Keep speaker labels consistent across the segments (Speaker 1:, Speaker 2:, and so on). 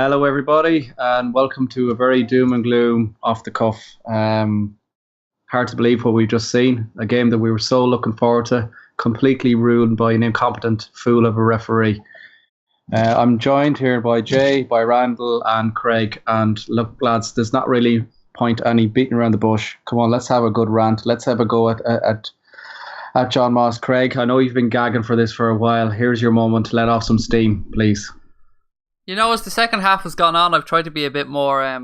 Speaker 1: Hello, everybody, and welcome to a very doom and gloom off the cuff. Hard to believe what we've just seen. A game that we were so looking forward to, completely ruined by an incompetent fool of a referee. I'm joined here by Jay, by Randall and Craig. And look, lads, there's not really point any beating around the bush. Come on, let's have a good rant. Let's have a go at John Moss. Craig, I know you've been gagging for this for a while. Here's your moment to let off some steam, please.
Speaker 2: You know, as the second half has gone on, I've tried to be a bit more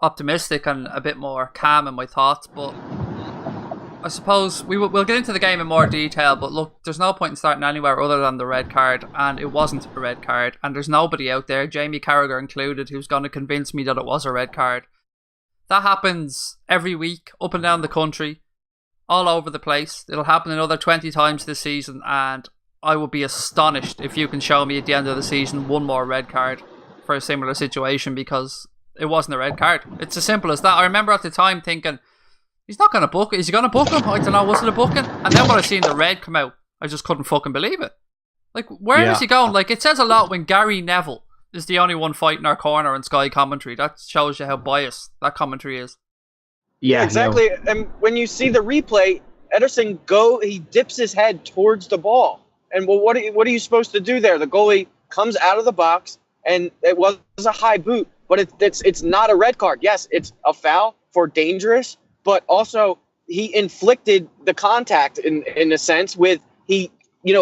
Speaker 2: optimistic and a bit more calm in my thoughts, but I suppose we'll get into the game in more detail, but look, there's no point in starting anywhere other than the red card, and it wasn't a red card, and there's nobody out there, Jamie Carragher included, who's going to convince me that it was a red card. That happens every week, up and down the country, all over the place. It'll happen another 20 times this season, and I would be astonished if you can show me at the end of the season one more red card for a similar situation, because it wasn't a red card. It's as simple as that. I remember at the time thinking, he's not going to book it. Is he going to book him? I don't know. Was it a booking? And then when I seen the red come out, I just couldn't fucking believe it. Like, where is he going? Like, it says a lot when Gary Neville is the only one fighting our corner in Sky commentary. That shows you how biased that commentary is.
Speaker 3: Yeah, exactly. No. And when you see the replay, Ederson he dips his head towards the ball. And well, what are you supposed to do there? The goalie comes out of the box, and it was a high boot, but it's not a red card. Yes, it's a foul for dangerous, but also he inflicted the contact in a sense with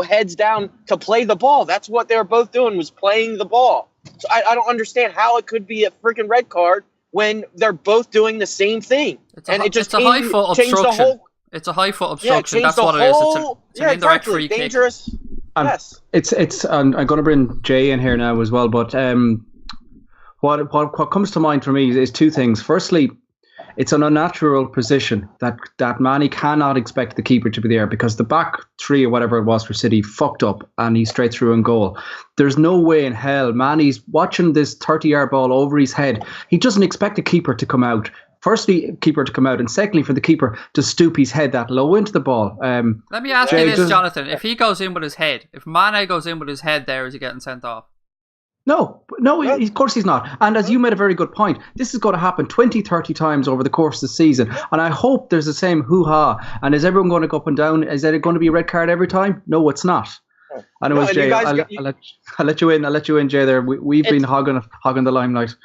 Speaker 3: heads down to play the ball. That's what they were both doing, was playing the ball. So I don't understand how it could be a freaking red card when they're both doing the same thing.
Speaker 2: It's a high foot obstruction. It's a high foot obstruction. That's what it is. It's an indirect free kick.
Speaker 3: Dangerous. Yes.
Speaker 1: It's. I'm going to bring Jay in here now as well. But what comes to mind for me is two things. Firstly, it's an unnatural position that Manny cannot expect the keeper to be there, because the back three or whatever it was for City fucked up and he's straight through in goal. There's no way in hell Manny's watching this 30-yard ball over his head. He doesn't expect the keeper to come out. Firstly, keeper to come out, and secondly, for the keeper to stoop his head that low into the ball.
Speaker 2: Let me ask you this, Jonathan. If he goes in with his head, if Mane goes in with his head there, is he getting sent off?
Speaker 1: No, of course he's not. And as you made a very good point, this is going to happen 20, 30 times over the course of the season. And I hope there's the same hoo-ha. And is everyone going to go up and down? Is it going to be a red card every time? No, it's not. Anyways, Jay, I'll let you in, Jay, there. We've been hogging the limelight.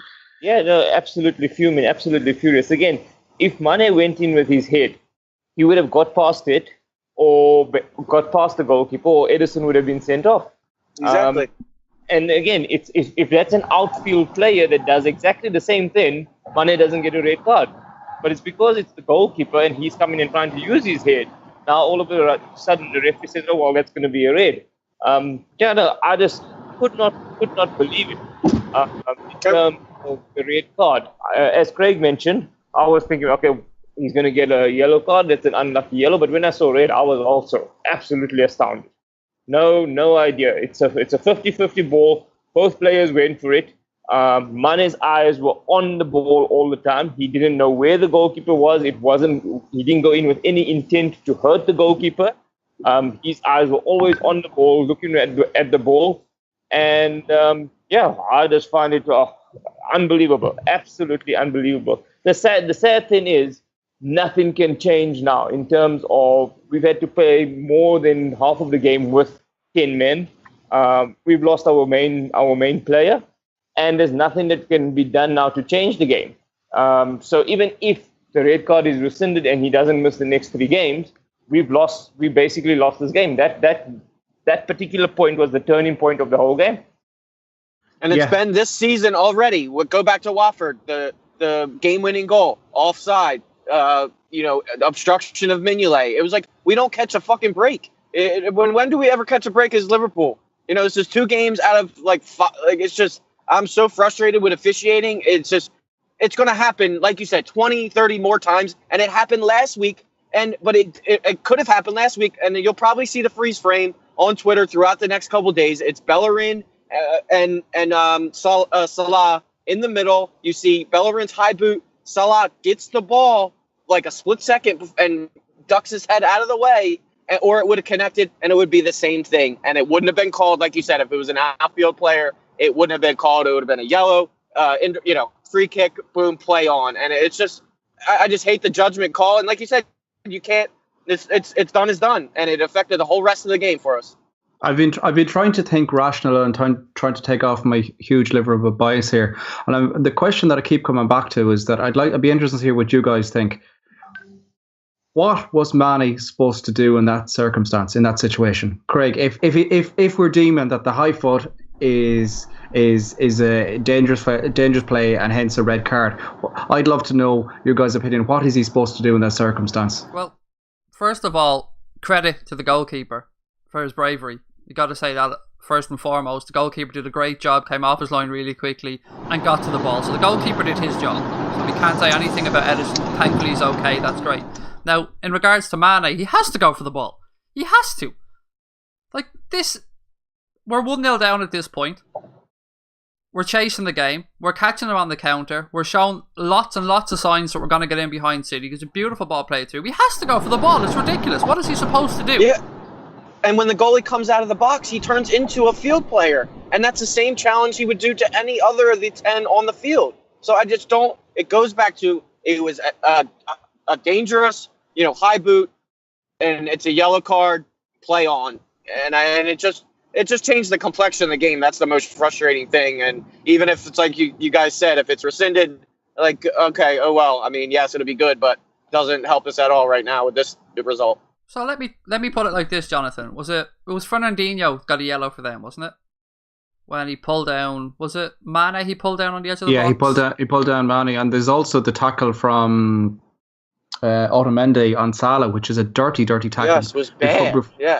Speaker 4: Yeah, no, absolutely fuming, absolutely furious. Again, if Mane went in with his head, he would have got past it, or got past the goalkeeper, or Ederson would have been sent off.
Speaker 3: Exactly.
Speaker 4: And again, if that's an outfield player that does exactly the same thing, Mane doesn't get a red card. But it's because it's the goalkeeper and he's coming and trying to use his head. Now all of a sudden the referee says, "Oh well, that's going to be a red." I just could not believe it. In terms of the red card, as Craig mentioned, I was thinking, okay, he's going to get a yellow card. That's an unlucky yellow. But when I saw red, I was also absolutely astounded. No idea. It's a 50-50 ball. Both players went for it. Mane's eyes were on the ball all the time. He didn't know where the goalkeeper was. He didn't go in with any intent to hurt the goalkeeper. His eyes were always on the ball, looking at the ball. And I just find it unbelievable. Absolutely unbelievable. The sad thing is, nothing can change now in terms of we've had to play more than half of the game with 10 men. We've lost our main player, and there's nothing that can be done now to change the game. So even if the red card is rescinded and he doesn't miss the next 3 games, we basically lost this game. That particular point was the turning point of the whole game.
Speaker 3: And it's been this season already. Go back to Watford, the game-winning goal, offside. Obstruction of Mignolet. It was like, we don't catch a fucking break. When do we ever catch a break as Liverpool? This is 2 games out of like 5. Like, it's just, I'm so frustrated with officiating. It's going to happen, like you said, 20, 30 more times. And it happened last week. But it could have happened last week. And you'll probably see the freeze frame on Twitter throughout the next couple days. It's Bellerin and Salah in the middle. You see Bellerin's high boot. Salah gets the ball like a split second and ducks his head out of the way, or it would have connected and it would be the same thing. And it wouldn't have been called, like you said, if it was an outfield player. it wouldn't have been called. It would have been a yellow. Free kick, boom, play on. And it's just, I just hate the judgment call. And like you said, you can't. It's done is done, and it affected the whole rest of the game for us.
Speaker 1: I've been trying to think rational and trying to take off my huge Liverpool bias here. And the question that I keep coming back to is that I'd be interested to hear what you guys think. What was Mane supposed to do in that circumstance, in that situation, Craig? If we're deeming that the high foot is a dangerous play and hence a red card, I'd love to know your guys' opinion. What is he supposed to do in that circumstance?
Speaker 2: Well, first of all, credit to the goalkeeper for his bravery. You got to say that first and foremost. The goalkeeper did a great job, came off his line really quickly and got to the ball. So the goalkeeper did his job. So we can't say anything about Edison. Thankfully he's okay, that's great. Now, in regards to Mane, he has to go for the ball. He has to. Like this, we're 1-0 down at this point. We're chasing the game. We're catching them on the counter. We're showing lots and lots of signs that we're going to get in behind City. It's a beautiful ball played through. He has to go for the ball. It's ridiculous. What is he supposed to do?
Speaker 3: Yeah. And when the goalie comes out of the box, he turns into a field player. And that's the same challenge he would do to any other of the 10 on the field. So I just don't... It goes back to it was a dangerous, high boot, and it's a yellow card, play on. And it just changed the complexion of the game. That's the most frustrating thing. And even if it's like you guys said, if it's rescinded, like, okay, oh well, I mean, yes, it'll be good, but it doesn't help us at all right now with this result.
Speaker 2: So let me put it like this, Jonathan. It was Fernandinho got a yellow for them, wasn't it? When he pulled down, was it Mane he pulled down on the edge of the box?
Speaker 1: Yeah, he pulled down Mane, and there's also the tackle from Otamendi on Salah, which is a dirty tackle.
Speaker 3: Yes, it was bad.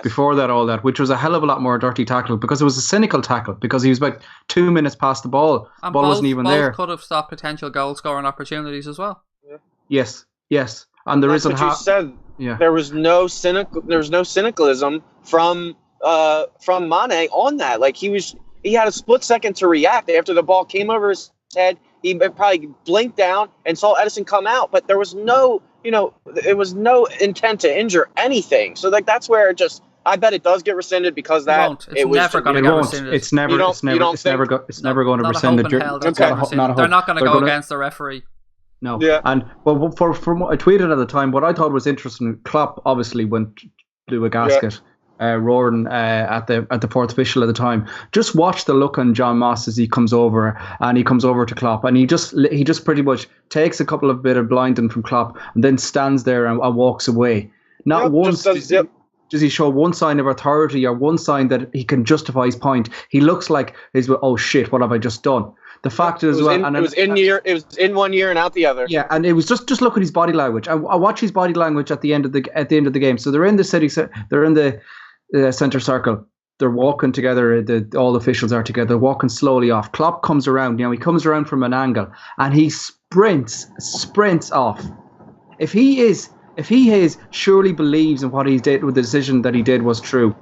Speaker 1: Before that, which was a hell of a lot more dirty tackle because it was a cynical tackle because he was about 2 minutes past the ball.
Speaker 2: And
Speaker 1: the ball wasn't even there.
Speaker 2: Both could have stopped potential goal scoring opportunities as well.
Speaker 3: Yeah.
Speaker 1: Yes, and there isn't.
Speaker 3: You said. Yeah. There was no cynicalism from Mane on that. Like he had a split second to react after the ball came over his head. He probably blinked down and saw Edison come out, but there was no, it was no intent to injure anything. So like that's where I bet it does get rescinded because that
Speaker 2: it's never going to get rescinded.
Speaker 1: It's never going to rescind.
Speaker 2: They're not going to go against the referee.
Speaker 1: No. Yeah. And well, from what I tweeted at the time, what I thought was interesting, Klopp obviously went blew a gasket, roaring at the fourth official at the time. Just watch the look on John Moss as he comes over to Klopp, and he just pretty much takes a couple of bit of blinding from Klopp and then stands there and walks away. Not once does he show one sign of authority or one sign that he can justify his point. He looks like oh shit, what have I just done? The fact is,
Speaker 3: it was in 1 year and out the other.
Speaker 1: Yeah, and it was just look at his body language. I watch his body language at the end of the game. So they're in the city, they're in the center circle. They're walking together. All the officials are together, walking slowly off. Klopp comes around. He comes around from an angle, and he sprints off. If he surely believes in what he did, with the decision that he did was true,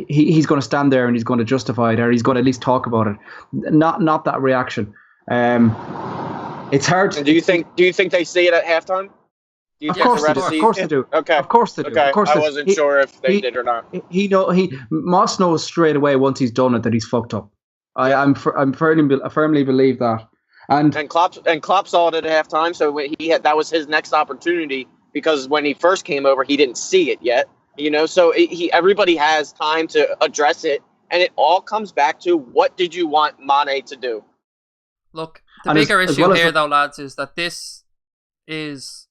Speaker 1: he's going to stand there and he's going to justify it, or he's going to at least talk about it. Not that reaction. It's hard.
Speaker 3: And do you think they see it at halftime?
Speaker 1: Of course they do.
Speaker 3: Okay.
Speaker 1: Of course they do.
Speaker 3: Okay.
Speaker 1: Of course
Speaker 3: I wasn't sure if they did or not.
Speaker 1: Moss knows straight away once he's done it that he's fucked up. I firmly believe that. And
Speaker 3: Klopp saw it at halftime, so that was his next opportunity because when he first came over, he didn't see it yet. So everybody has time to address it, and it all comes back to what did you want Mane to do?
Speaker 2: Look, the bigger issue here, though, lads, is that this is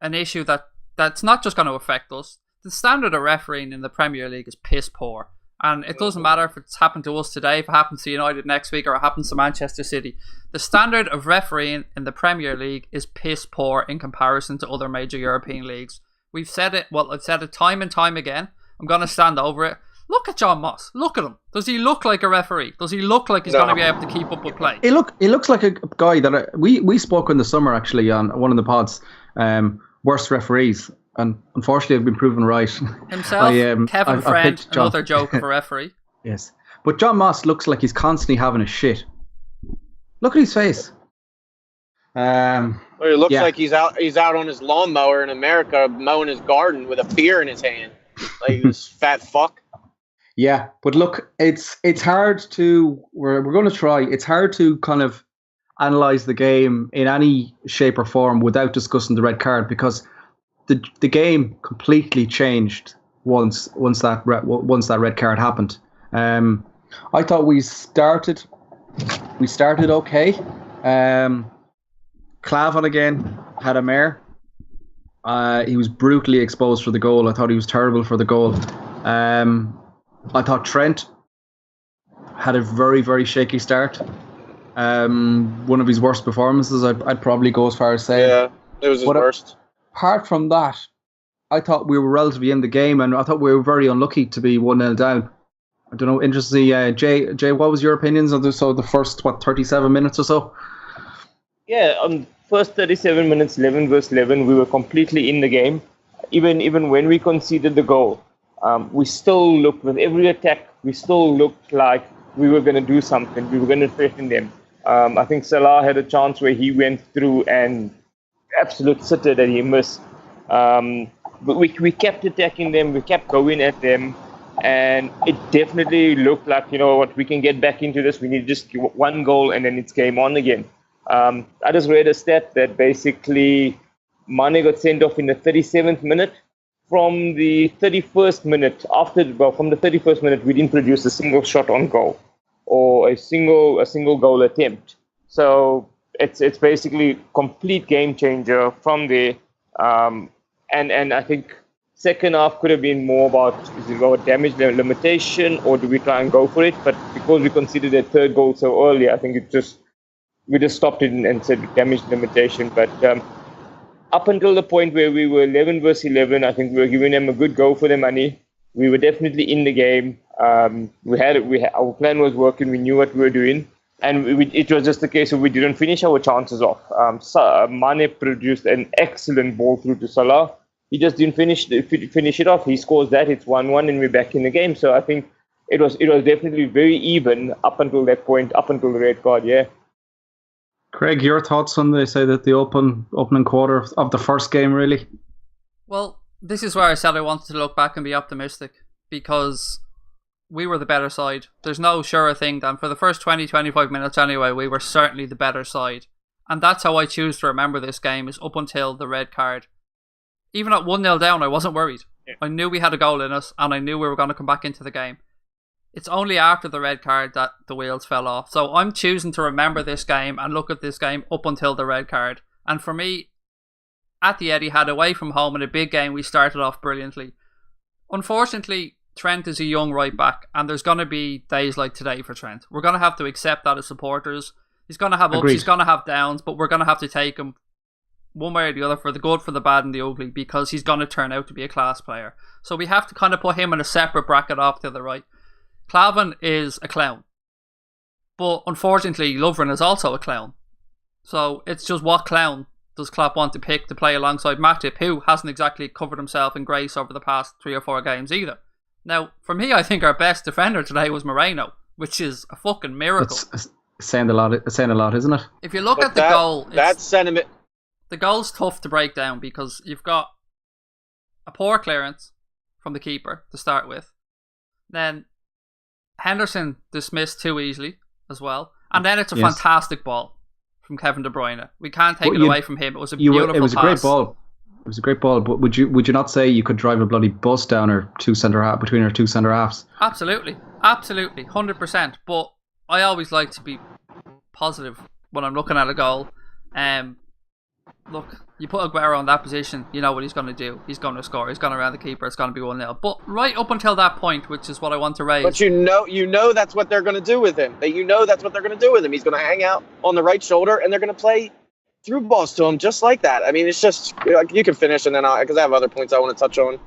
Speaker 2: an issue that's not just going to affect us. The standard of refereeing in the Premier League is piss poor, and it doesn't matter if it's happened to us today, if it happens to United next week, or it happens to Manchester City. The standard of refereeing in the Premier League is piss poor in comparison to other major European leagues. We've said it. Well, I've said it time and time again. I'm going to stand over it. Look at John Moss. Look at him. Does he look like a referee? Does he look like he's going to be able to keep up with play?
Speaker 1: He looks like a guy that we spoke in the summer actually on one of the pods. Worst referees, and unfortunately, I've been proven right.
Speaker 2: Himself, Kevin Friend, another joke of a referee.
Speaker 1: Yes, but John Moss looks like he's constantly having a shit. Look at his face.
Speaker 3: He looks like he's out on his lawnmower in America mowing his garden with a beer in his hand. Like this fat fuck.
Speaker 1: Yeah, but look, it's hard to we're going to try. It's hard to kind of analyze the game in any shape or form without discussing the red card because the game completely changed once that red card happened. I thought we started okay. Clavin again had a mare. He was brutally exposed for the goal. I thought he was terrible for the goal. I thought Trent had a very, very shaky start. One of his worst performances, I'd probably go as far as saying.
Speaker 3: Yeah, it was his worst.
Speaker 1: Apart from that, I thought we were relatively in the game, and I thought we were very unlucky to be 1-0 down. I don't know, interestingly, Jay, what was your opinions on the first 37 minutes or so?
Speaker 4: Yeah, first 37 minutes, 11 versus 11, we were completely in the game. Even when we conceded the goal, we still looked, with every attack, we still looked like we were going to do something. We were going to threaten them. I think Salah had a chance where he went through and absolute sitter that he missed. But we kept attacking them. We kept going at them. And it definitely looked like, you know what, we can get back into this. We need just one goal and then it's game on again. I just read a stat that basically Mane got sent off in the 37th minute. From the 31st minute, from the 31st minute, we didn't produce a single shot on goal or a single goal attempt. So it's basically complete game changer from there. And I think second half could have been more about, is it about damage limitation or do we try and go for it? But because we considered a third goal so early, I think we just stopped it and said damage limitation. But up until the point where we were 11 versus 11, I think we were giving them a good go for their money. We were definitely in the game. Our plan was working. We knew what we were doing. And it was just a case of we didn't finish our chances off. Mane produced an excellent ball through to Salah. He just didn't finish it off. He scores that. It's 1-1 and we're back in the game. So I think it was definitely very even up until that point, up until the red card, yeah.
Speaker 1: Craig, your thoughts on the opening quarter of the first game, really?
Speaker 2: Well, this is where I said I wanted to look back and be optimistic because we were the better side. There's no surer thing than for the first 20-25 minutes anyway, we were certainly the better side. And that's how I choose to remember this game, is up until the red card. Even at 1-0 down, I wasn't worried. Yeah. I knew we had a goal in us and I knew we were going to come back into the game. It's only after the red card that the wheels fell off. So I'm choosing to remember this game and look at this game up until the red card. And for me, at the Etihad, away from home in a big game, we started off brilliantly. Unfortunately, Trent is a young right back and there's going to be days like today for Trent. We're going to have to accept that as supporters. He's going to have ups, he's going to have downs, but we're going to have to take him one way or the other, for the good, for the bad and the ugly, because he's going to turn out to be a class player. So we have to kind of put him in a separate bracket off to the right. Clavin is a clown. But unfortunately, Lovren is also a clown. So it's just, what clown does Klopp want to pick to play alongside Matip, who hasn't exactly covered himself in grace over the past 3 or 4 games either. Now, for me, I think our best defender today was Moreno, which is a fucking miracle.
Speaker 1: It's saying a lot, isn't it?
Speaker 2: If you look at the goal,
Speaker 3: that sentiment.
Speaker 2: The goal's tough to break down because you've got a poor clearance from the keeper to start with. Then Henderson dismissed too easily as well. And then it's a fantastic ball from Kevin De Bruyne. We can't take it away from him. It was a beautiful pass.
Speaker 1: It was a great ball. It was a great ball. But would you not say you could drive a bloody bus down between our two centre halves?
Speaker 2: Absolutely. 100%. But I always like to be positive when I'm looking at a goal. Look, you put Aguero in that position, you know what he's going to do. He's going to score. He's going to round the keeper. It's going to be 1-0. But right up until that point, which is what I want to raise.
Speaker 3: But you know that's what they're going to do with him. That's what they're going to do with him. He's going to hang out on the right shoulder, and they're going to play through balls to him just like that. I mean, it's just, you can finish, and then because I have other points I want to touch on.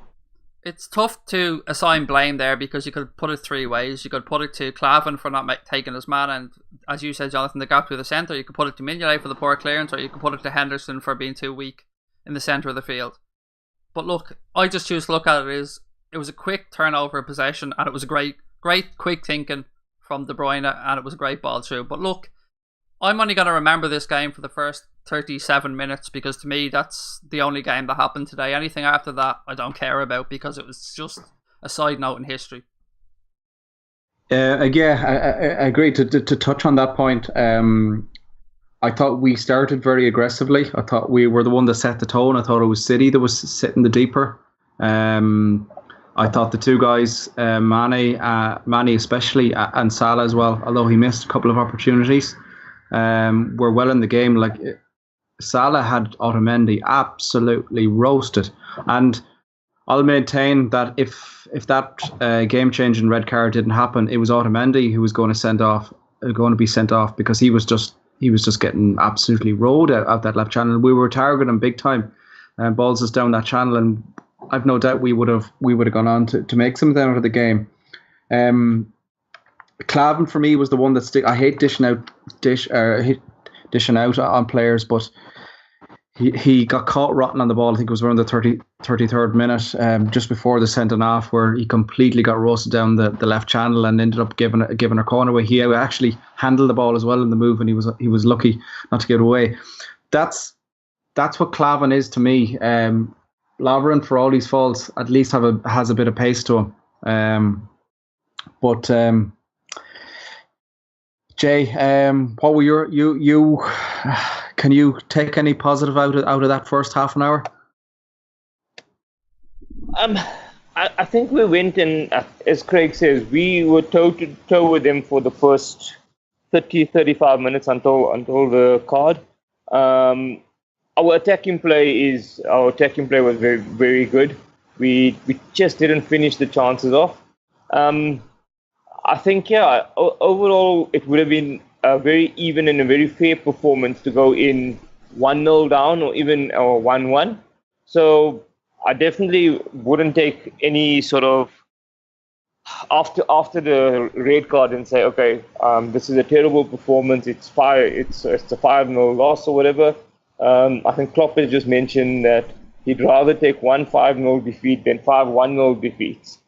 Speaker 2: It's tough to assign blame there because you could put it 3 ways. You could put it to Clavin for not taking his man, and as you said, Jonathan, the gap through the centre. You could put it to Mignolet for the poor clearance, or you could put it to Henderson for being too weak in the centre of the field. But look, I just choose to look at it as it was a quick turnover of possession, and it was a great quick thinking from De Bruyne, and it was a great ball through. But look, I'm only going to remember this game for the first 37 minutes because to me that's the only game that happened today. Anything after that I don't care about because it was just a side note in history.
Speaker 1: Yeah, I agree. To touch on that point, I thought we started very aggressively. I thought we were the one that set the tone. I thought it was City that was sitting the deeper. I thought the two guys, Mane especially, and Salah as well, although he missed a couple of opportunities, were well in the game. Like Salah had Otamendi absolutely roasted, and I'll maintain that if that game-changing red card didn't happen, it was Otamendi who was going to be sent off because he was just getting absolutely rolled out that left channel. We were targeting him big time, and balls us down that channel, and I've no doubt we would have gone on to make some of them out of the game. Klavan for me was the one that I hate dishing out on players, but he got caught rotten on the ball. I think it was around the 33rd minute, just before the sending off, where he completely got roasted down the left channel and ended up giving a corner away. He actually handled the ball as well in the move, and he was lucky not to give it away. That's what Klavan is to me. Lovren, for all his faults, at least has a bit of pace to him. But Jay, what were you? Can you take any positive out of that first half an hour?
Speaker 4: I think we went in, as Craig says, we were toe to toe with them for the first 35 minutes until the card. Our attacking play was very, very good. We just didn't finish the chances off. I think, overall it would have been a very even and a very fair performance to go in 1-0 down or even 1-1. So I definitely wouldn't take any sort of after the red card and say, okay, this is a terrible performance. It's a 5-0 loss or whatever. I think Klopp has just mentioned that he'd rather take 1-5-0 defeat than 5-1-0 defeats.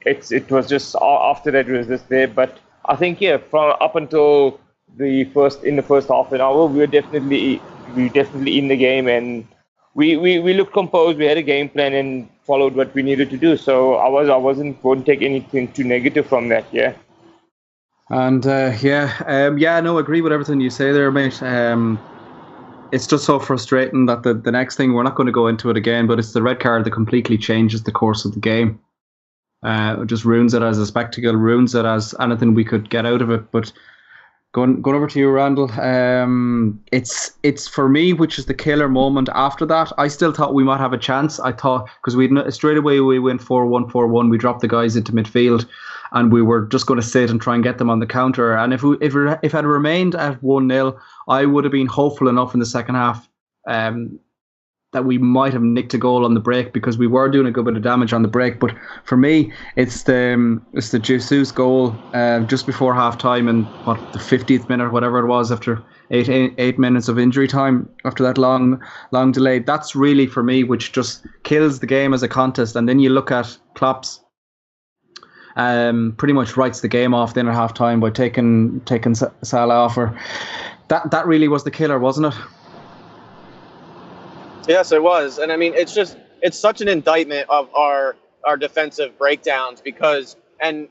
Speaker 4: It was just after that it was just there, but I think from up until the first half an hour, we were definitely in the game, and we looked composed. We had a game plan and followed what we needed to do. So I wasn't going to take anything too negative from that. Yeah.
Speaker 1: And no, agree with everything you say there, mate. It's just so frustrating that the next thing, we're not going to go into it again, but it's the red card that completely changes the course of the game. It just ruins it as a spectacle, ruins it as anything we could get out of it. But going over to you, Randall, it's for me, which is the killer moment after that. I still thought we might have a chance. I thought, because straight away we went 4-1, we dropped the guys into midfield, and we were just going to sit and try and get them on the counter. And if it had remained at 1-0, I would have been hopeful enough in the second half that we might have nicked a goal on the break, because we were doing a good bit of damage on the break. But for me, it's the Jesus goal just before half time, and the 50th minute, whatever it was, after eight minutes of injury time, after that long delay. That's really for me which just kills the game as a contest. And then you look at Klopp's pretty much writes the game off then at half time by taking Salah off her. That really was the killer, wasn't it?
Speaker 3: Yes, it was. And I mean, it's such an indictment of our defensive breakdowns, because, and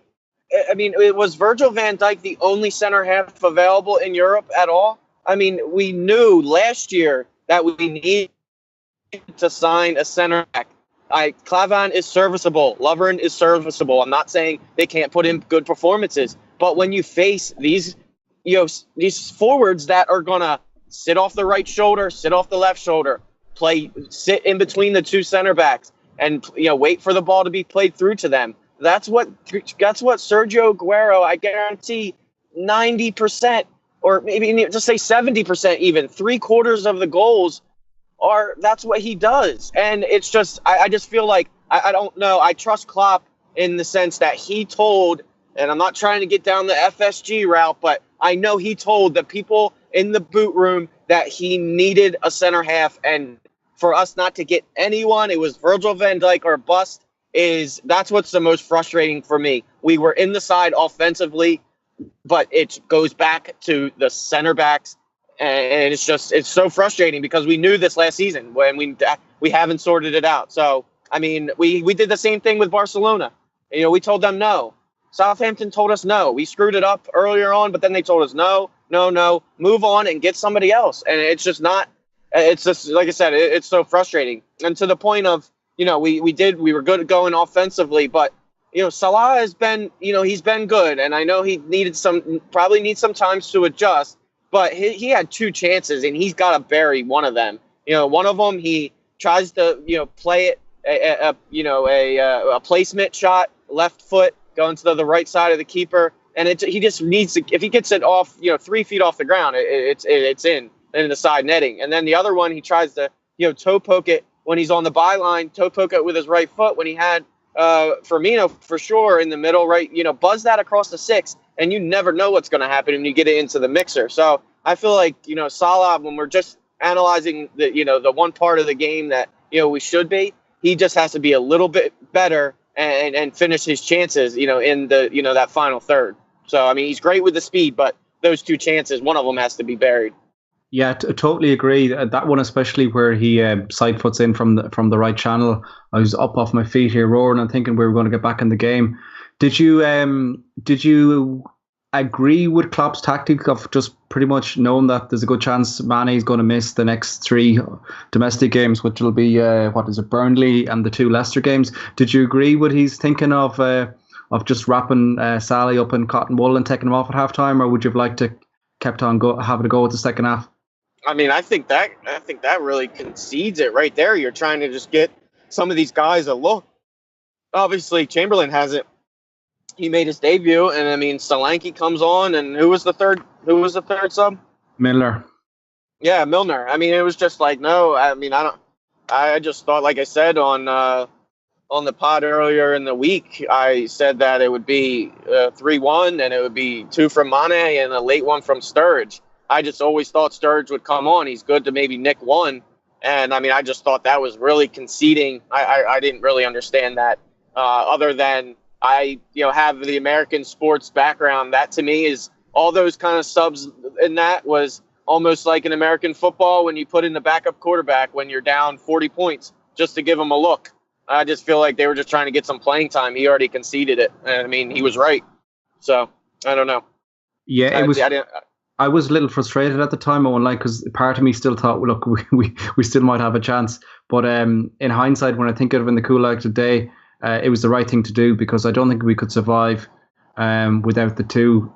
Speaker 3: I mean, was Virgil van Dijk the only center half available in Europe at all? I mean, we knew last year that we needed to sign a center back. Klavan is serviceable. Lovren is serviceable. I'm not saying they can't put in good performances, but when you face these forwards that are gonna sit off the right shoulder, sit off the left shoulder, sit in between the two center backs, and wait for the ball to be played through to them. That's what Sergio Aguero, I guarantee 90%, or maybe just say 70%, even 3/4 of the goals that's what he does. And it's just, I just feel like, I don't know, I trust Klopp in the sense that he told, and I'm not trying to get down the FSG route, but I know he told the people in the boot room that he needed a center half, and for us not to get anyone, it was Virgil van Dijk or bust. That's what's the most frustrating for me. We were in the side offensively, but it goes back to the center backs, and it's so frustrating, because we knew this last season when we haven't sorted it out. So I mean, we did the same thing with Barcelona. We told them no. Southampton told us no. We screwed it up earlier on, but then they told us no, move on and get somebody else. And it's just not. It's just like I said, it's so frustrating. And to the point of, we were good at going offensively, but Salah has been, he's been good, and I know he probably needs some time to adjust. But he had 2 chances, and he's got to bury one of them. One of them he tries to play it a placement shot, left foot going to the right side of the keeper, and he just needs to, if he gets it off 3 feet off the ground, it's in the side netting. And then the other one he tries to toe poke it when he's on the byline, toe poke it with his right foot when he had Firmino for sure in the middle, right? Buzz that across the 6, and you never know what's going to happen when you get it into the mixer. So I feel like Salah, when we're just analyzing the one part of the game that we should be, he just has to be a little bit better and finish his chances in the that final third. So I mean, he's great with the speed, but those 2 chances, one of them has to be buried.
Speaker 1: Yeah, totally agree. That one, especially where he side foots in from the right channel. I was up off my feet here, roaring and thinking we were going to get back in the game. Did you agree with Klopp's tactic of just pretty much knowing that there's a good chance Mane is going to miss the next 3 domestic games, which will be Burnley and the 2 Leicester games? Did you agree with his thinking of just wrapping Sally up in cotton wool and taking him off at halftime, or would you have liked to kept on having a go at the second half?
Speaker 3: I mean, I think that really concedes it right there. You're trying to just get some of these guys a look. Obviously, Chamberlain hasn't. He made his debut, and I mean, Solanke comes on, and who was the third sub?
Speaker 1: Milner.
Speaker 3: Yeah, Milner. I mean, it was just like, no. I mean, I just thought, like I said on the pod earlier in the week, I said that it would be 3-1, and it would be 2 from Mane and a late one from Sturridge. I just always thought Sturridge would come on. He's good to maybe nick 1. And, I mean, I just thought that was really conceding. I didn't really understand that other than I have the American sports background. That, to me, is all those kind of subs in that was almost like in American football when you put in the backup quarterback when you're down 40 points just to give him a look. I just feel like they were just trying to get some playing time. He already conceded it. And, I mean, he was right. So, I don't know.
Speaker 1: Yeah, I was a little frustrated at the time, I won't lie, because part of me still thought, well, look, we still might have a chance. But in hindsight, when I think of it in the cool light of the day, it was the right thing to do, because I don't think we could survive without the two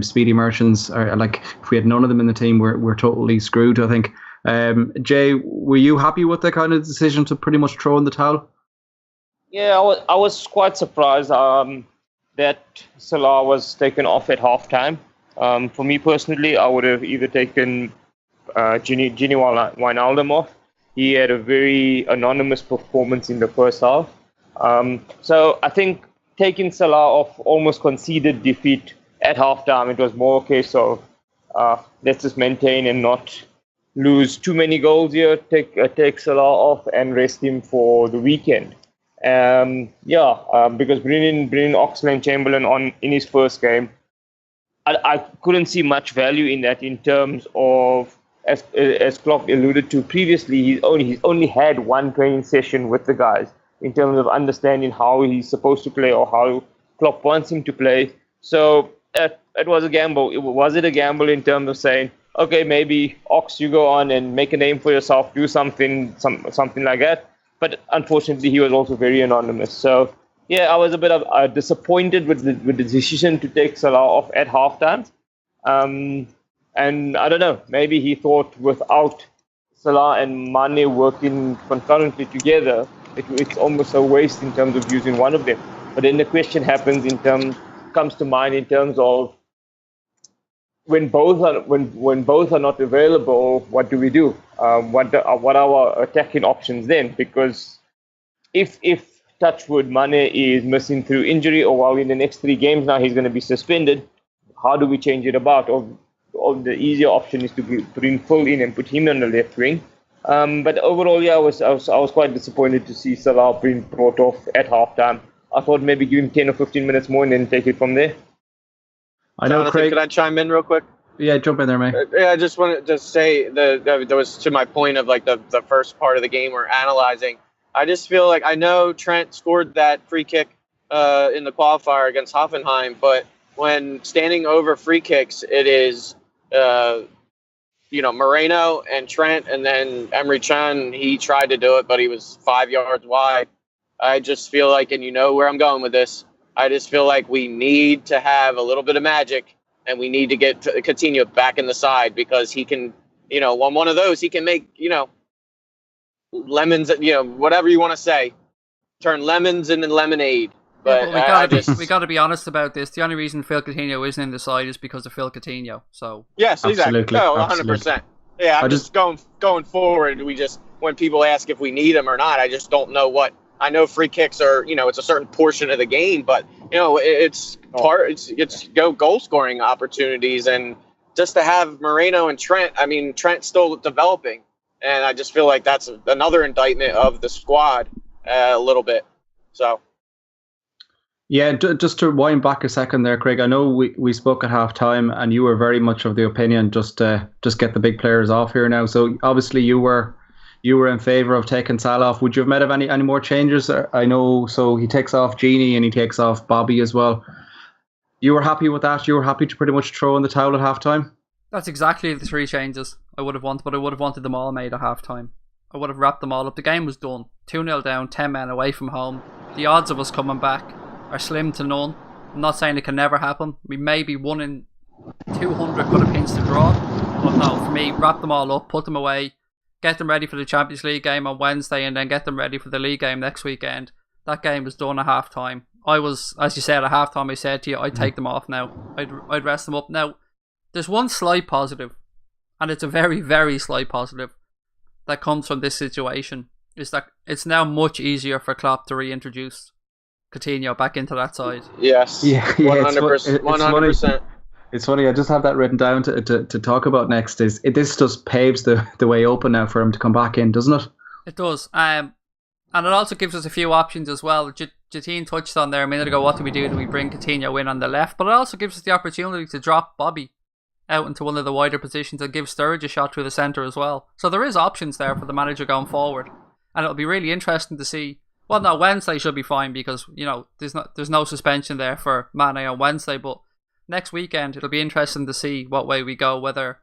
Speaker 1: speedy merchants. Like, if we had none of them in the team, we're totally screwed, I think. Jay, were you happy with the kind of decision to pretty much throw in the towel?
Speaker 4: Yeah, I was quite surprised that Salah was taken off at halftime. For me personally, I would have either taken Gini Wijnaldum off. He had a very anonymous performance in the first half. So I think taking Salah off almost conceded defeat at halftime. It was more a case of let's just maintain and not lose too many goals here. Take Salah off and rest him for the weekend. Because bringing Oxlade-Chamberlain on in his first game, I couldn't see much value in that in terms of, as Klopp alluded to previously, he's only had one training session with the guys in terms of understanding how he's supposed to play or how Klopp wants him to play. So it was a gamble. Was it a gamble in terms of saying, okay, maybe Ox, you go on and make a name for yourself, do something like that? But unfortunately, he was also very anonymous. So yeah, I was a bit disappointed with the decision to take Salah off at halftime. And I don't know, maybe he thought without Salah and Mane working concurrently together, it's almost a waste in terms of using one of them. But then the question comes to mind in terms of when both are not available, what do we do? What are our attacking options then? Because if Touchwood Mane is missing through injury, or while in the next 3 games now he's going to be suspended, how do we change it about? Or the easier option is to bring Full in and put him on the left wing. But overall, yeah, I was quite disappointed to see Salah being brought off at halftime. I thought maybe give him 10 or 15 minutes more and then take it from there.
Speaker 1: I know, Craig.
Speaker 3: Could I chime in real quick?
Speaker 1: Yeah, jump in there, mate.
Speaker 3: Yeah, I just wanted to say that was to my point of like the first part of the game we're analyzing. I just feel like I know Trent scored that free kick in the qualifier against Hoffenheim, but when standing over free kicks, it is Moreno and Trent, and then Emre Can. He tried to do it, but he was 5 yards wide. I just feel like, and you know where I'm going with this, I just feel like we need to have a little bit of magic, and we need to get Coutinho back in the side, because he can, on one of those, he can make, lemons, whatever you want to say, turn lemons into lemonade. But
Speaker 2: we got to be honest about this. The only reason Phil Coutinho isn't in the side is because of Phil Coutinho. So
Speaker 3: yes, exactly. No, 100%. Yeah, I'm just going forward. When people ask if we need him or not, I just don't know what. I know free kicks are, it's a certain portion of the game, but it's goal scoring opportunities, and just to have Moreno and Trent. I mean, Trent's still developing, and I just feel like that's another indictment of the squad a little bit. So.
Speaker 1: Yeah, just to wind back a second there, Craig. I know we spoke at half time, and you were very much of the opinion just get the big players off here now. So obviously you were in favour of taking Salah off. Would you have made any more changes? I know. So he takes off Genie and he takes off Bobby as well. You were happy with that? You were happy to pretty much throw in the towel at half time? That's
Speaker 2: exactly the 3 changes I would have wanted, but I would have wanted them all made at half time. I would have wrapped them all up. The game was done. 2-0 down, 10 men away from home. The odds of us coming back are slim to none. I'm not saying it can never happen. We maybe 1 in 200 could have pinched a draw. But no, for me, wrap them all up, put them away, get them ready for the Champions League game on Wednesday, and then get them ready for the league game next weekend. That game was done at half time. I was, as you said, at half time I said to you, I'd take them off now. I'd rest them up. Now, there's one slight positive, and it's a very, very slight positive that comes from this situation, is that it's now much easier for Klopp to reintroduce Coutinho back into that side.
Speaker 3: Yes. Yeah, 100%. 100%.
Speaker 1: It's funny. I just have that written down to talk about next. This just paves the way open now for him to come back in, doesn't it?
Speaker 2: It does. And it also gives us a few options as well. Jateen touched on there a minute ago. What do we do? Do we bring Coutinho in on the left? But it also gives us the opportunity to drop Bobby out into one of the wider positions and give Sturridge a shot through the centre as well. So there is options there for the manager going forward, and it'll be really interesting to see. Well, no, Wednesday should be fine because, there's no suspension there for Mane on Wednesday. But next weekend, it'll be interesting to see what way we go, whether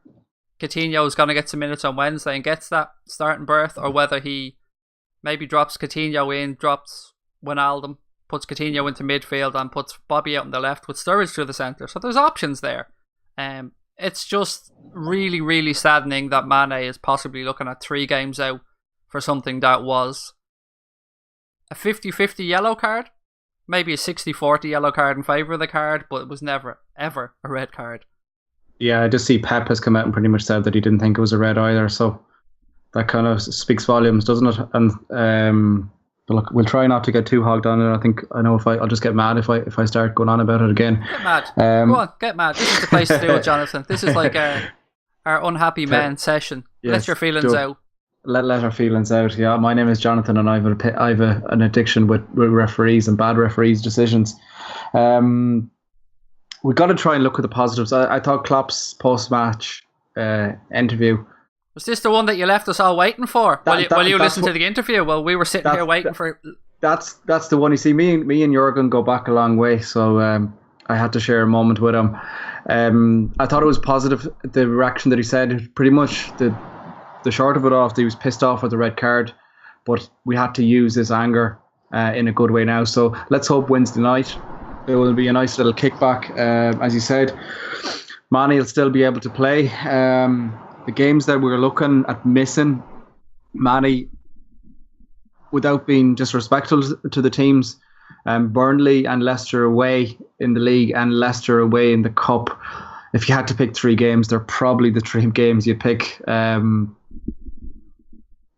Speaker 2: Coutinho is going to get some minutes on Wednesday and gets that starting berth, or whether he maybe drops Coutinho in, drops Wijnaldum, puts Coutinho into midfield and puts Bobby out on the left with Sturridge through the centre. So there's options there. It's just really, really saddening that Mane is possibly looking at 3 games out for something that was a 50-50 yellow card, maybe a 60-40 yellow card in favour of the card, but it was never, ever a red card.
Speaker 1: Yeah, I just see Pep has come out and pretty much said that he didn't think it was a red either, so that kind of speaks volumes, doesn't it? And but look, we'll try not to get too hogged on it. I know I'll just get mad if I start going on about it again.
Speaker 2: Get mad. Go on, get mad. This is the place to do it, Jonathan. This is like our unhappy men session. Yes, let your feelings out.
Speaker 1: Let our feelings out. Yeah, my name is Jonathan, and I have an addiction with referees and bad referees' decisions. We've got to try and look at the positives. I thought Klopp's post-match interview.
Speaker 2: Was this the one that you left us all waiting for while you listened to the interview? Well, we were sitting here waiting for.
Speaker 1: That's the one. You see, me and Jurgen go back a long way, so I had to share a moment with him. I thought it was positive. The reaction that he said, pretty much the short of it off, he was pissed off with the red card, but we had to use this anger in a good way now. So let's hope Wednesday night it will be a nice little kickback. As you said, Mane will still be able to play. The games that we're looking at missing, Mane, without being disrespectful to the teams, Burnley and Leicester away in the league and Leicester away in the cup. If you had to pick 3 games, they're probably the 3 games you'd pick.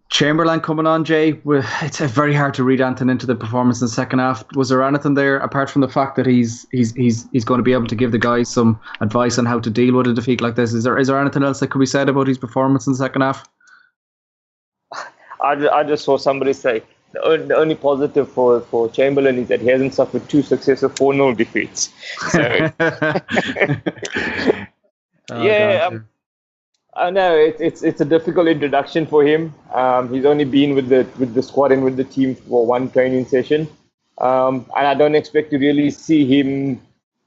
Speaker 1: Chamberlain coming on, Jay. It's very hard to read anything into the performance in the second half. Was there anything there apart from the fact that he's going to be able to give the guys some advice on how to deal with a defeat like this? Is there anything else that could be said about his performance in the second half?
Speaker 4: I just saw somebody say the only positive for Chamberlain is that he hasn't suffered 2 successive 4-0 defeats. So, I know it's a difficult introduction for him. He's only been with the squad and with the team for 1 training session. And I don't expect to really see him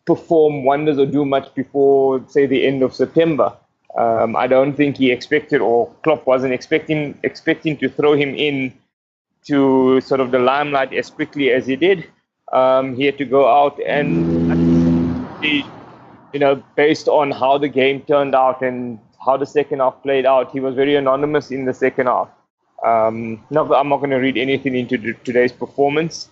Speaker 4: perform wonders or do much before, say, the end of September. I don't think he expected, or Klopp wasn't expecting to throw him in to sort of the limelight as quickly as he did. He had to go out and, based on how the game turned out and how the second half played out, he was very anonymous in the second half. I'm not going to read anything into today's performance.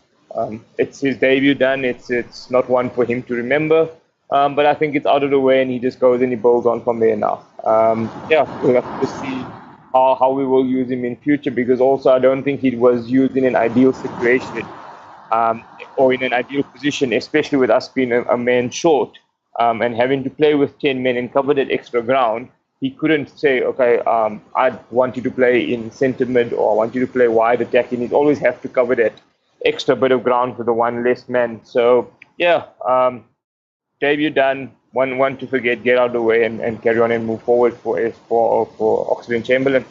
Speaker 4: It's his debut done. It's not one for him to remember. But I think it's out of the way, and he just goes and he builds on from there now. We'll have to see how we will use him in future, because also I don't think he was used in an ideal situation or in an ideal position, especially with us being a man short and having to play with 10 men and cover that extra ground. He couldn't say, okay, I want you to play in centre mid, or I want you to play wide attacking. He'd always have to cover that extra bit of ground for the one less man. So, debut done, one to forget, get out of the way and carry on and move forward for Oxlade-Chamberlain.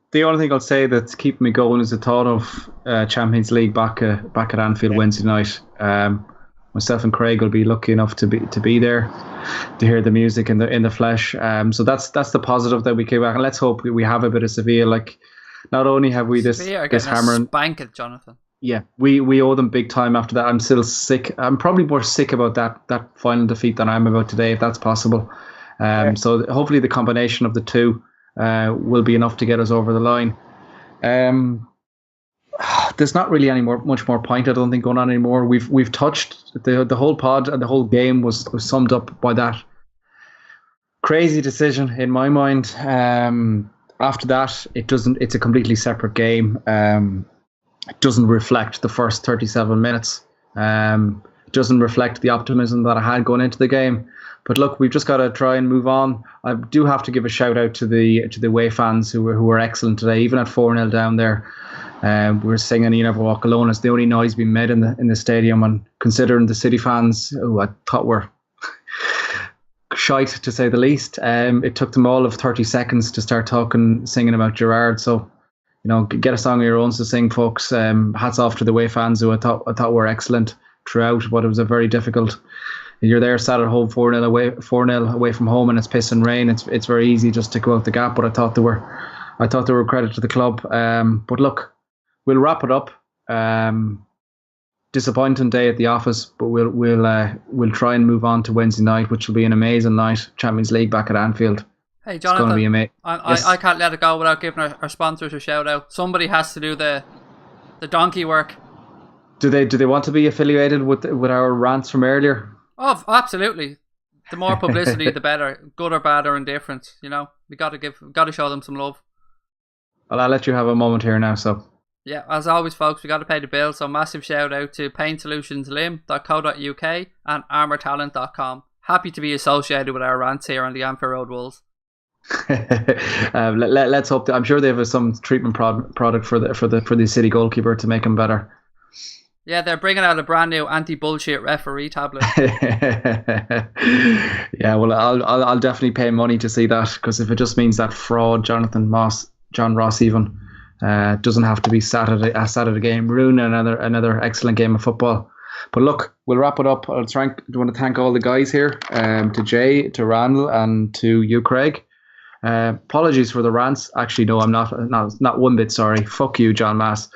Speaker 1: The only thing I'll say that's keeping me going is the thought of Champions League back at Anfield Wednesday night. Myself and Craig will be lucky enough to be there to hear the music in the flesh. So that's the positive that we came back, and let's hope we have a bit of Sevilla. Like, not only have we this hammering
Speaker 2: spank it, Jonathan.
Speaker 1: Yeah, we owe them big time after that. I'm still sick. I'm probably more sick about that final defeat than I'm about today, if that's possible. So hopefully the combination of the two will be enough to get us over the line. There's not really much more point, I don't think, going on anymore. We've touched the whole pod, and the whole game was summed up by that crazy decision in my mind. After that, it's a completely separate game. It doesn't reflect the first 37 minutes. It doesn't reflect the optimism that I had going into the game. But look, we've just got to try and move on. I do have to give a shout out to the away fans who were excellent today, even at 4-0 down there. We were singing "You Never Walk Alone." It's the only noise being made in the stadium, and considering the City fans, who I thought were shite to say the least, it took them all of 30 seconds to start singing about Gerrard. So, get a song of your own to sing, folks. Hats off to the away fans, who I thought were excellent throughout. But it was a very difficult. You're there, sat at home, 4-0 away from home, and it's piss and rain. It's very easy just to go out the gap. But I thought they were credit to the club. But look, we'll wrap it up. Disappointing day at the office, but we'll try and move on to Wednesday night, which will be an amazing night. Champions League back at Anfield.
Speaker 2: Hey, Jonathan,
Speaker 1: it's going to be amazing.
Speaker 2: I can't let it go without giving our sponsors a shout out. Somebody has to do the donkey work.
Speaker 1: Do they want to be affiliated with our rants from earlier?
Speaker 2: Oh, absolutely. The more publicity, the better. Good or bad or indifferent. We got to show them some love.
Speaker 1: Well, I'll let you have a moment here now. So.
Speaker 2: Yeah, as always, folks, we got to pay the bill. So massive shout out to painsolutionslim.co.uk and armourtalent.com. Happy to be associated with our rants here on the Anfield Road Wolves.
Speaker 1: Let's hope that, I'm sure they have some treatment product for the City goalkeeper to make him better.
Speaker 2: Yeah, they're bringing out a brand new anti-bullshit referee tablet.
Speaker 1: Yeah, well, I'll definitely pay money to see that, because if it just means that fraud John Ross even doesn't have to be sat at a game, ruin another excellent game of football. But look, we'll wrap it up. I want to thank all the guys here, to Jay, to Randall, and to you, Craig. Apologies for the rants. Actually, no, I'm not one bit sorry. Fuck you, John Mass.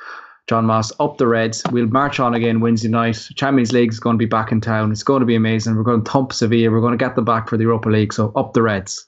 Speaker 1: John Moss, up the Reds. We'll march on again Wednesday night. Champions League is going to be back in town. It's going to be amazing. We're going to thump Sevilla. We're going to get them back for the Europa League. So up the Reds.